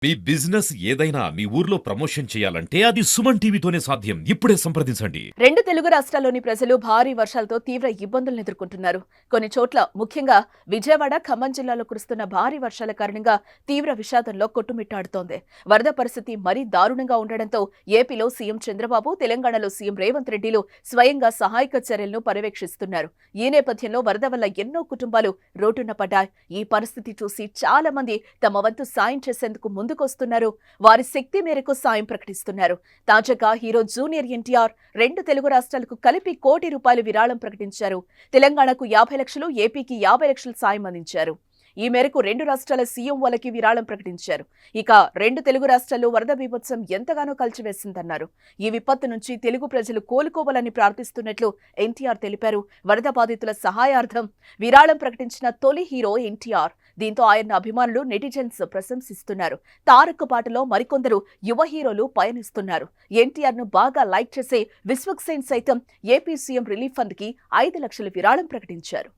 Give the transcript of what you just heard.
మీ business ఏదైనా మీ ఊర్లో promotion చేయాలంటే అది సుమన్ టీవీతోనే సాధ్యం. ఇప్పుడే సంప్రదించండి. రెండు తెలుగు రాష్ట్రాల్లోని ప్రజలు భారీ వర్షాలతో తీవ్ర ఇబ్బందులను ఎదుర్కొంటున్నారు. కొన్ని చోట్ల ముఖ్యంగా విజయవాడ, ఖమ్మం జిల్లాలో కురుస్తున్న భారీ వర్షాల కారణంగా తీవ్ర విషాదంలో కొట్టుమిట్టాడుతోంది. వరద పరిస్థితి మరీ దారుణంగా ఉండడంతో ఏపీలో సీఎం చంద్రబాబు, తెలంగాణలో సీఎం రేవంత్ రెడ్డిలు స్వయంగా సహాయక చర్యలను పర్యవేక్షిస్తున్నారు. ఈ నేపథ్యంలో వరద వల్ల ఎన్నో కుటుంబాలు రోడ్డున పడ్డాయి. ఈ పరిస్థితి చూసి చాలా మంది తమ వంతు సాయం చేసేందుకు ముందుకొస్తున్నారు. వారి శక్తి మేరకు సాయం ప్రకటిస్తున్నారు. తాజాగా హీరో జూనియర్ ఎన్టీఆర్ రెండు తెలుగు రాష్ట్రాలకు కలిపి ₹1 కోటి విరాళం ప్రకటించారు. తెలంగాణకు 50 లక్షలు, ఏపీకి 50 లక్షల సాయం అందించారు. ఈ మేరకు రెండు రాష్ట్రాల సీఎంఓలకి విరాళం ప్రకటించారు. ఇక రెండు తెలుగు రాష్ట్రాల్లో వరద బీభత్సం ఎంతగానో కలిచివేసిందన్నారు. ఈ విపత్తు నుంచి తెలుగు ప్రజలు కోలుకోవాలని ప్రార్థిస్తున్నట్లు ఎన్టీఆర్ తెలిపారు. వరద బాధితుల సహాయార్థం విరాళం ప్రకటించిన తొలి హీరో ఎన్టీఆర్. దీంతో ఆయన అభిమానులు, నెటిజన్స్ ప్రశంసిస్తున్నారు. తారక్ పాటలో మరికొందరు యువ హీరోలు పయనిస్తున్నారు. ఎన్టీఆర్ ను బాగా లైక్ చేసే విశ్వక్సేన్ సైతం ఏపీ సీఎం రిలీఫ్ ఫండ్ కి 5 లక్షల విరాళం ప్రకటించారు.